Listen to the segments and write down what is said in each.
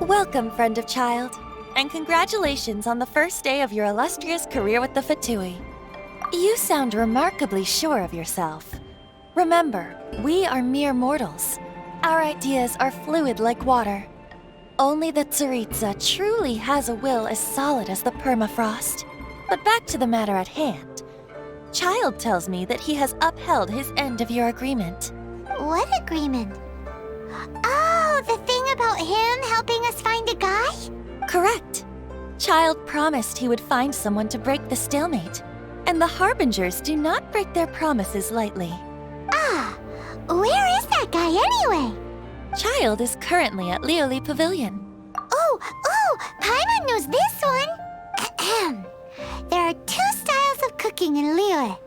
Welcome, friend of child, and congratulations on the first day of your illustrious career with the Fatui. You sound remarkably sure of yourself. Remember, we are mere mortals. Our ideas are fluid like water. Only the Tsaritsa truly has a will as solid as the permafrost. But back to the matter at hand. Child tells me that he has upheld his end of your agreement. What agreement? Oh, the thing about him helping us find a guy? Correct. Child promised he would find someone to break the stalemate. And the Harbingers do not break their promises lightly. Ah, where is that guy anyway? Child is currently at Lioli Pavilion. Oh, Paimon knows this one. There are two styles of cooking in Liyue,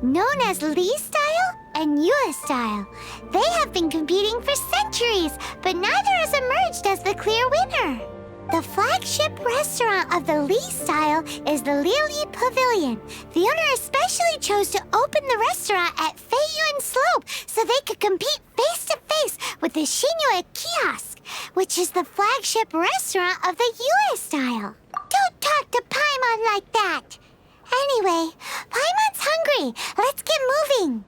known as Li style and Yue style. They have been competing for centuries, but neither has emerged as the clear winner. The flagship restaurant of the Li style is the Lioli Pavilion. The owner especially chose to open the restaurant at Feiyuan Slope so they could compete face-to-face with the Xinyue Kiosk, which is the flagship restaurant of the Yue style. Don't talk to Paimon like that! Anyway, Paimon's hungry. Let's get moving.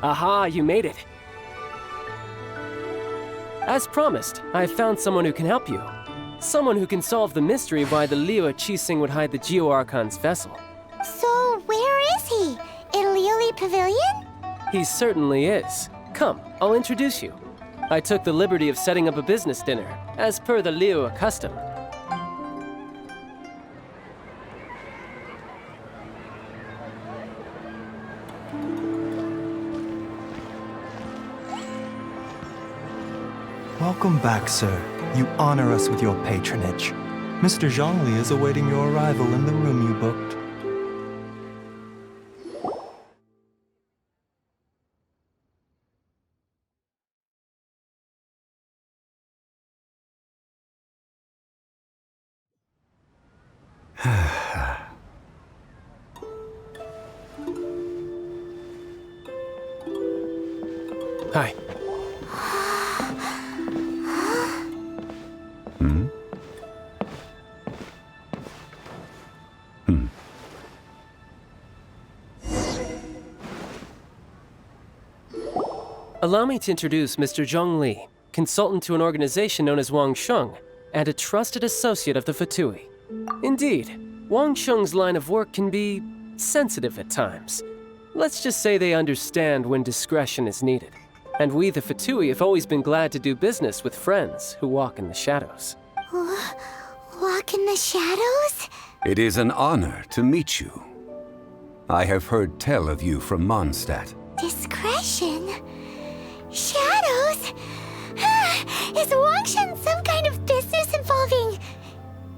Aha, you made it. As promised, I found someone who can help you. Someone who can solve the mystery why the Liyue Qixing would hide the Geo-Archon's vessel. So, where is he? In Lioli Pavilion? He certainly is. Come, I'll introduce you. I took the liberty of setting up a business dinner, as per the Liyue custom. Welcome back, sir. You honor us with your patronage. Mr. Zhongli is awaiting your arrival in the room you booked. Hi. Allow me to introduce Mr. Zhongli, consultant to an organization known as Wangsheng, and a trusted associate of the Fatui. Indeed, Wangsheng's line of work can be sensitive at times. Let's just say they understand when discretion is needed. And we, the Fatui, have always been glad to do business with friends who walk in the shadows. Walk in the shadows? It is an honor to meet you. I have heard tell of you from Mondstadt. Discretion? Shadows? Is Wangsheng some kind of business involving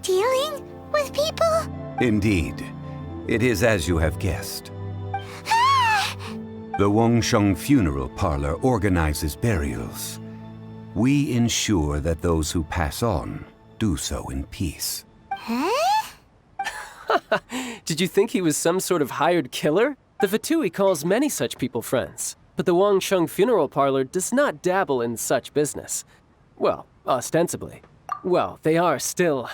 dealing with people? Indeed. It is as you have guessed. Ah! The Wangsheng funeral parlor organizes burials. We ensure that those who pass on do so in peace. Huh? Did you think he was some sort of hired killer? The Fatui calls many such people friends, but the Wangsheng funeral parlor does not dabble in such business. Well, ostensibly. Well, they are still...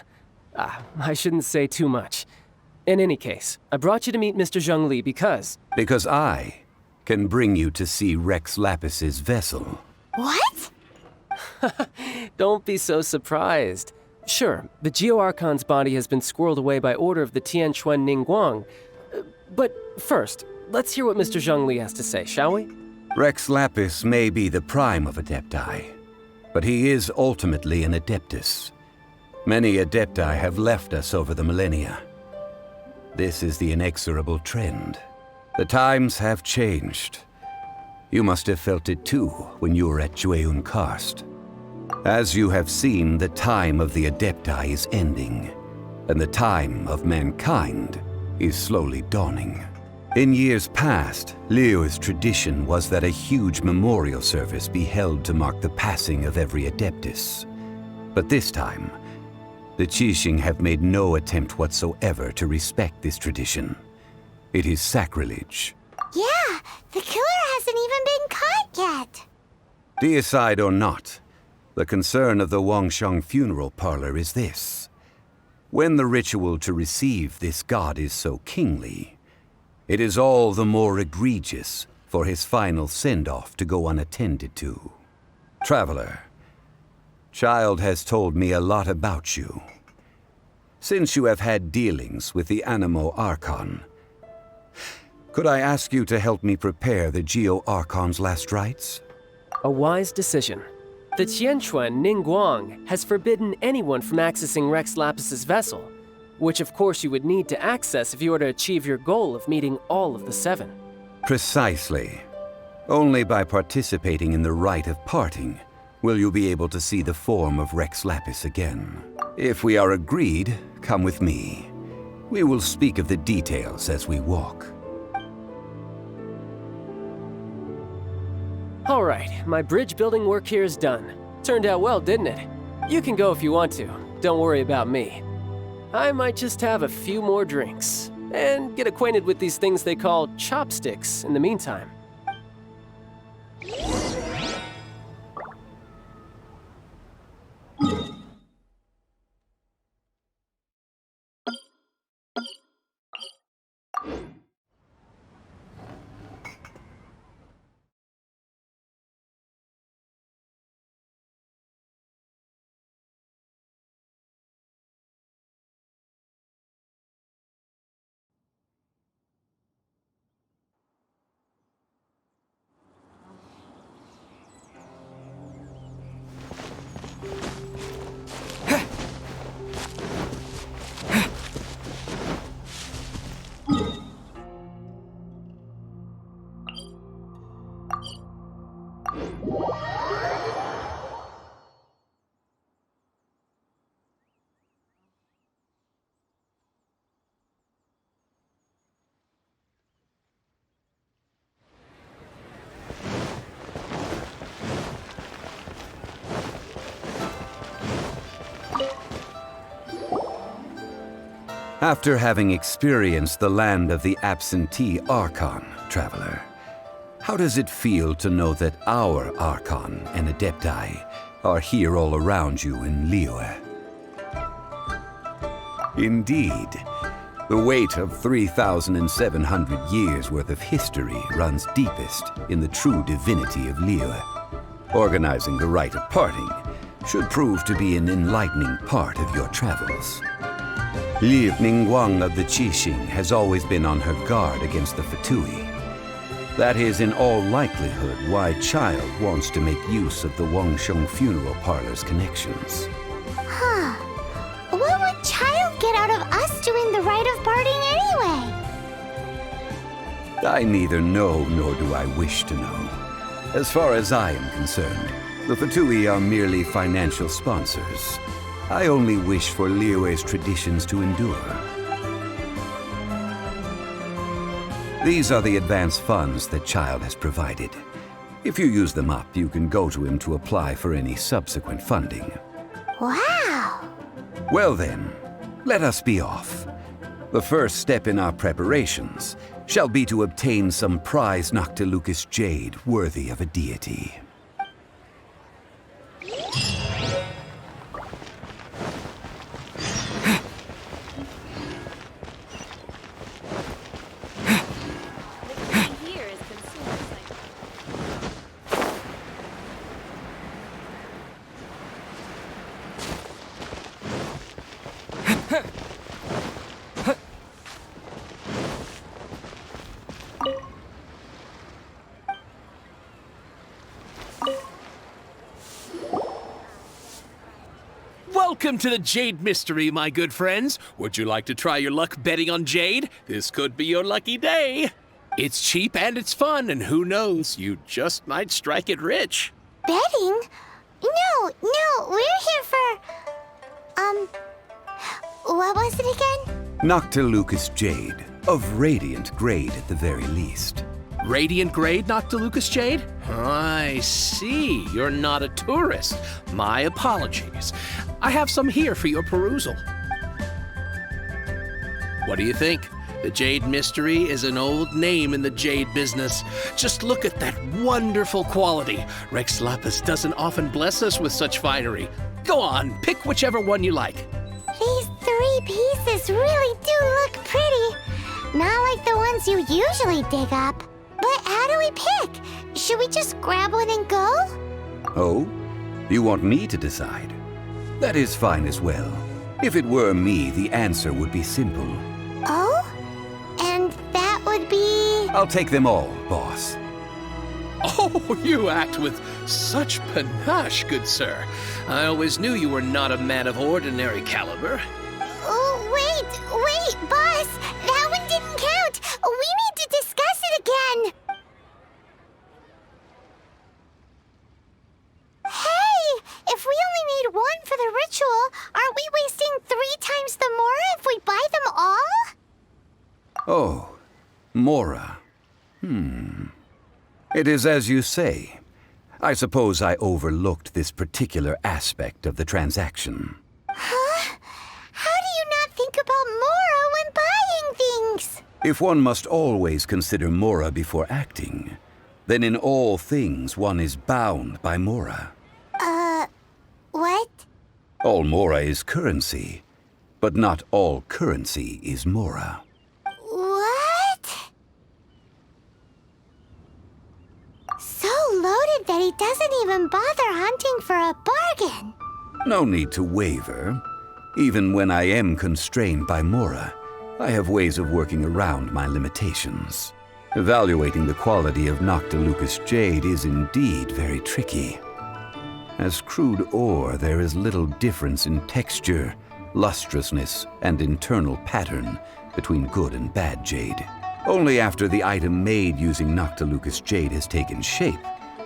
I shouldn't say too much. In any case, I brought you to meet Mr. Zhongli because... Because I can bring you to see Rex Lapis's vessel. What? Don't be so surprised. Sure, the Geo-Archon's body has been squirreled away by order of the Tianquan Ningguang. But first, let's hear what Mr. Zhongli has to say, shall we? Rex Lapis may be the prime of Adepti, but he is ultimately an Adeptus. Many Adepti have left us over the millennia. This is the inexorable trend. The times have changed. You must have felt it too when you were at Jueyun Karst. As you have seen, the time of the Adepti is ending, and the time of mankind is slowly dawning. In years past, Liyue's tradition was that a huge memorial service be held to mark the passing of every Adeptus. But this time, the Qixing have made no attempt whatsoever to respect this tradition. It is sacrilege. Yeah, the killer hasn't even been caught yet. Deicide or not, the concern of the Wangsheng funeral parlor is this. When the ritual to receive this god is so kingly, it is all the more egregious for his final send-off to go unattended to. Traveler, Child has told me a lot about you. Since you have had dealings with the Animo Archon, could I ask you to help me prepare the Geo-Archon's last rites? A wise decision. The Tianquan Ningguang has forbidden anyone from accessing Rex Lapis's vessel, which of course you would need to access if you were to achieve your goal of meeting all of the seven. Precisely. Only by participating in the rite of parting will you be able to see the form of Rex Lapis again. If we are agreed, come with me. We will speak of the details as we walk. All right, my bridge building work here is done. Turned out well, didn't it? You can go if you want to. Don't worry about me. I might just have a few more drinks and get acquainted with these things they call chopsticks in the meantime. After having experienced the land of the absentee Archon, Traveler, how does it feel to know that our Archon and Adepti are here all around you in Liyue? Indeed, the weight of 3,700 years worth of history runs deepest in the true divinity of Liyue. Organizing the rite of parting should prove to be an enlightening part of your travels. Liu Ningguang of the Qixing has always been on her guard against the Fatui. That is in all likelihood why Child wants to make use of the Wangsheng funeral parlor's connections. Huh. What would Child get out of us doing the rite of parting anyway? I neither know nor do I wish to know. As far as I am concerned, the Fatui are merely financial sponsors. I only wish for Liyue's traditions to endure. These are the advance funds that Child has provided. If you use them up, you can go to him to apply for any subsequent funding. Wow. Well then, let us be off. The first step in our preparations shall be to obtain some prize Noctilucous jade worthy of a deity. Welcome to the Jade Mystery, my good friends. Would you like to try your luck betting on Jade? This could be your lucky day. It's cheap and it's fun, and who knows, you just might strike it rich. Betting? No, we're here for... what was it again? Noctilucous jade, of radiant grade at the very least. Radiant grade Noctilucous jade? I see. You're not a tourist. My apologies. I have some here for your perusal. What do you think? The Jade Mystery is an old name in the jade business. Just look at that wonderful quality. Rex Lapis doesn't often bless us with such finery. Go on, pick whichever one you like. These 3 pieces really do look pretty. Not like the ones you usually dig up. But how do we pick? Should we just grab one and go? Oh? You want me to decide? That is fine as well. If it were me, the answer would be simple. Oh? And that would be... I'll take them all, boss. Oh, you act with such panache, good sir. I always knew you were not a man of ordinary caliber. Oh, wait, boss! That one didn't count! We need to discuss it again! Hey! If we only need one for the ritual, aren't we wasting 3 times the Mora if we buy them all? Oh, Mora. It is as you say. I suppose I overlooked this particular aspect of the transaction. Huh? How do you not think about Mora when buying things? If one must always consider Mora before acting, then in all things one is bound by Mora. What? All Mora is currency, but not all currency is Mora. What? So loaded that he doesn't even bother hunting for a bargain. No need to waver. Even when I am constrained by Mora, I have ways of working around my limitations. Evaluating the quality of Noctilucous jade is indeed very tricky. As crude ore, there is little difference in texture, lustrousness, and internal pattern between good and bad jade. Only after the item made using Noctilucous jade has taken shape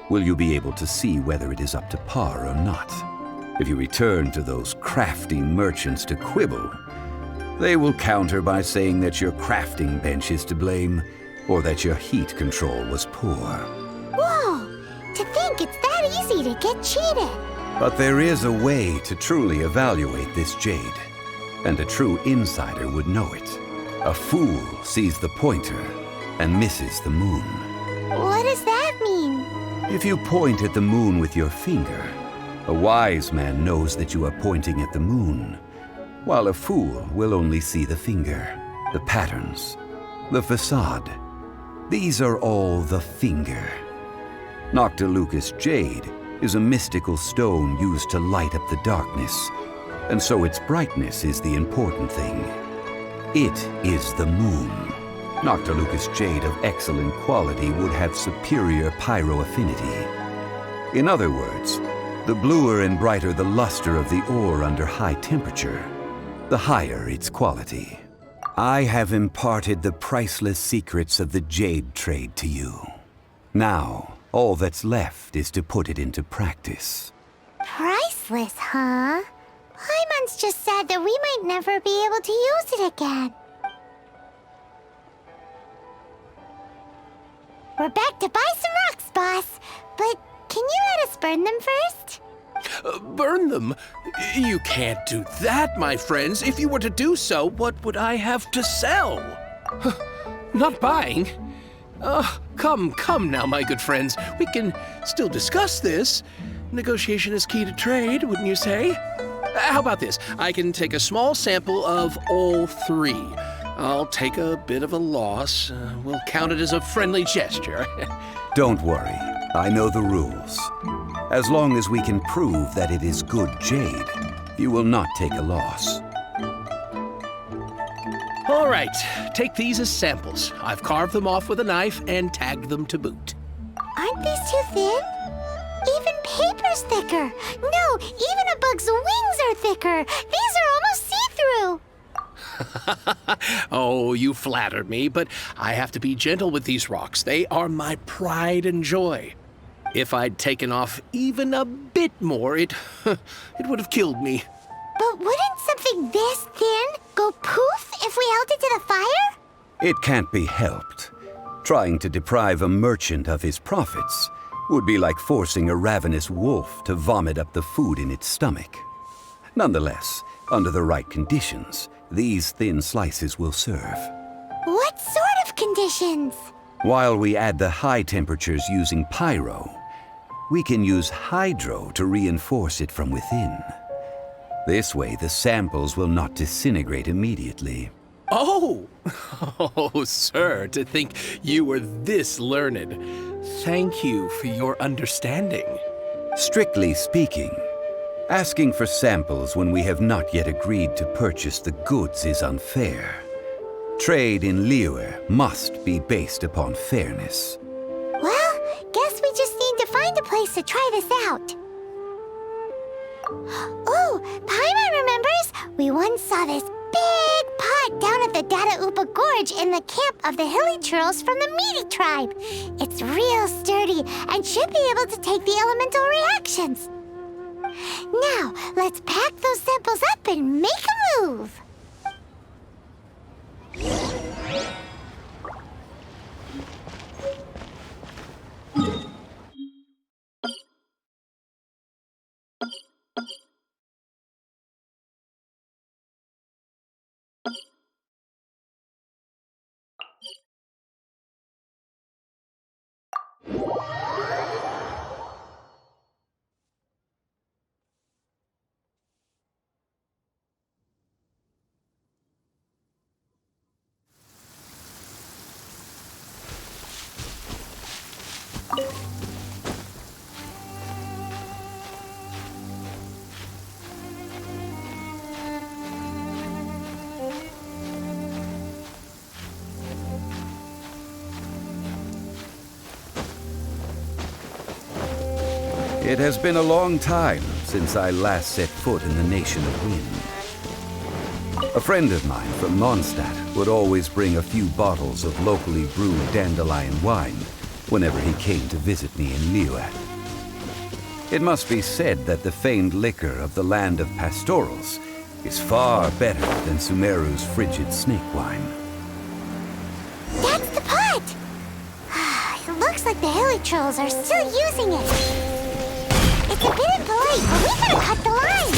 will you be able to see whether it is up to par or not. If you return to those crafty merchants to quibble, they will counter by saying that your crafting bench is to blame, or that your heat control was poor. Whoa! To think it's that easy to get cheated. But there is a way to truly evaluate this jade, and a true insider would know it. A fool sees the pointer and misses the moon. What does that mean? If you point at the moon with your finger, a wise man knows that you are pointing at the moon, while a fool will only see the finger, the patterns, the facade. These are all the finger. Noctilucous jade is a mystical stone used to light up the darkness, and so its brightness is the important thing. It is the moon. Noctilucous jade of excellent quality would have superior pyro affinity. In other words, the bluer and brighter the luster of the ore under high temperature, the higher its quality. I have imparted the priceless secrets of the jade trade to you. Now, all that's left is to put it into practice. Priceless, huh? Paimon's just sad that we might never be able to use it again. We're back to buy some rocks, boss. But can you let us burn them first? Burn them? You can't do that, my friends. If you were to do so, what would I have to sell? Not buying? Come now, my good friends. We can still discuss this. Negotiation is key to trade, wouldn't you say? How about this? I can take a small sample of all three. I'll take a bit of a loss. We'll count it as a friendly gesture. Don't worry. I know the rules. As long as we can prove that it is good jade, you will not take a loss. All right, take these as samples. I've carved them off with a knife and tagged them to boot. Aren't these too thin? Even paper's thicker. No, even a bug's wings are thicker. These are almost see-through. Oh, you flatter me, but I have to be gentle with these rocks. They are my pride and joy. If I'd taken off even a bit more, it would have killed me. But wouldn't something this thin go poof if we held it to the fire? It can't be helped. Trying to deprive a merchant of his profits would be like forcing a ravenous wolf to vomit up the food in its stomach. Nonetheless, under the right conditions, these thin slices will serve. What sort of conditions? While we add the high temperatures using pyro, we can use hydro to reinforce it from within. This way, the samples will not disintegrate immediately. Oh! Oh, sir, to think you were this learned. Thank you for your understanding. Strictly speaking, asking for samples when we have not yet agreed to purchase the goods is unfair. Trade in Liyue must be based upon fairness. Well, guess we just need to find a place to try this out. Oh, Paimon remembers we once saw this big pot down at the Dada Upa Gorge in the camp of the hilly churls from the Meaty tribe. It's real sturdy and should be able to take the elemental reactions. Now, let's pack those samples up and make a move. It has been a long time since I last set foot in the Nation of Wind. A friend of mine from Mondstadt would always bring a few bottles of locally brewed dandelion wine whenever he came to visit me in Liyue. It must be said that the famed liquor of the land of pastorals is far better than Sumeru's frigid snake wine. That's the pot! It looks like the hilly trolls are still using it. It's a bit impolite, but we gotta cut the line.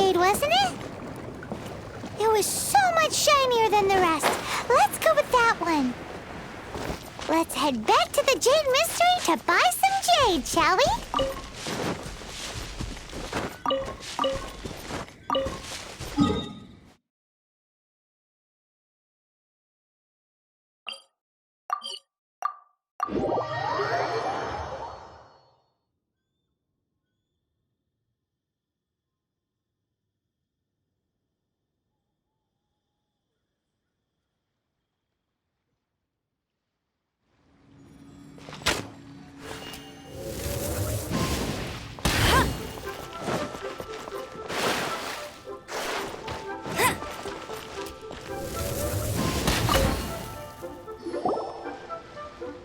jade, wasn't it? It was so much shinier than the rest. Let's go with that one. Let's head back to the Jade Mystery to buy some jade, shall we?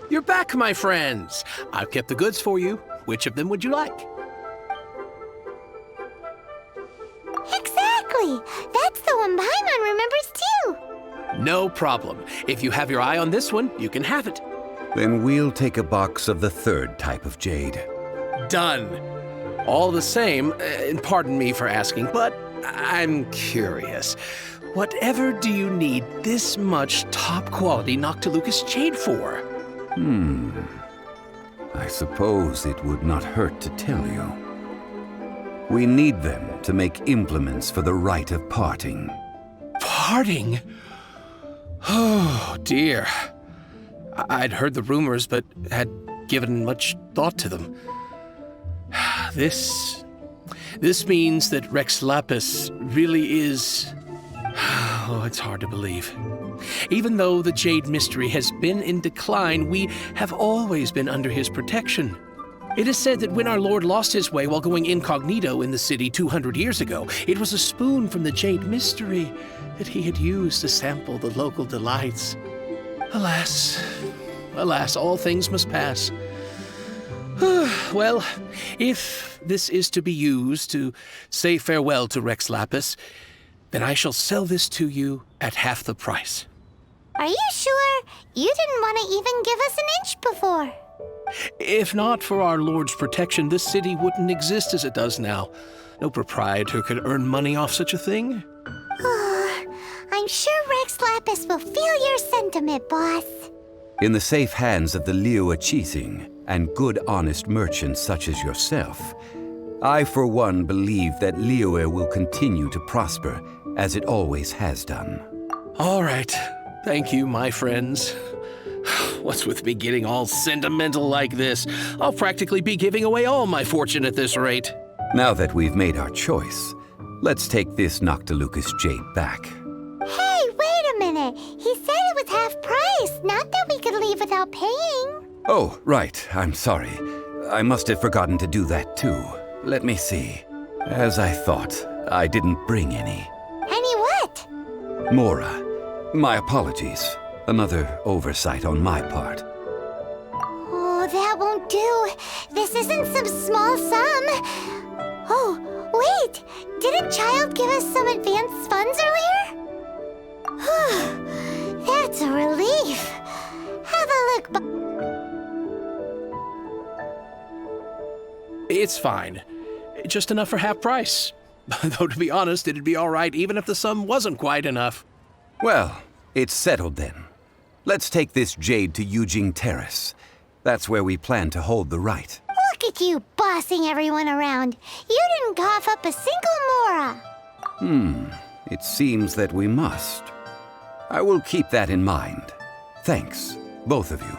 You're back, my friends. I've kept the goods for you. Which of them would you like? Exactly! That's the one Paimon remembers too! No problem. If you have your eye on this one, you can have it. Then we'll take a box of the third type of jade. Done. All the same, and pardon me for asking, but I'm curious. Whatever do you need this much top-quality Noctilucous jade for? I suppose it would not hurt to tell you. We need them to make implements for the rite of parting. Parting? Oh, dear. I'd heard the rumors, but had given much thought to them. This means that Rex Lapis really is... Oh, it's hard to believe. Even though the Jade Mystery has been in decline, we have always been under his protection. It is said that when our Lord lost his way while going incognito in the city 200 years ago, it was a spoon from the Jade Mystery that he had used to sample the local delights. Alas, alas, all things must pass. Well, if this is to be used to say farewell to Rex Lapis, then I shall sell this to you at half the price. Are you sure? You didn't want to even give us an inch before. If not for our Lord's protection, this city wouldn't exist as it does now. No proprietor could earn money off such a thing. I'm sure Rex Lapis will feel your sentiment, boss. In the safe hands of the Liyue Qixing and good honest merchants such as yourself, I for one believe that Liyue will continue to prosper as it always has done. All right. Thank you, my friends. What's with me getting all sentimental like this? I'll practically be giving away all my fortune at this rate. Now that we've made our choice, let's take this Noctilucous jade back. Hey, wait a minute. He said it was half price, not that we could leave without paying. Oh, right. I'm sorry. I must have forgotten to do that too. Let me see. As I thought, I didn't bring any. Any what? Mora. My apologies. Another oversight on my part. Oh, that won't do. This isn't some small sum. Oh, wait. Didn't Child give us some advance funds earlier? That's a relief. Have a look. It's fine. Just enough for half price. Though, to be honest, it'd be all right even if the sum wasn't quite enough. Well, it's settled then. Let's take this jade to Yujing Terrace. That's where we plan to hold the rite. Look at you bossing everyone around. You didn't cough up a single Mora. It seems that we must. I will keep that in mind. Thanks, both of you.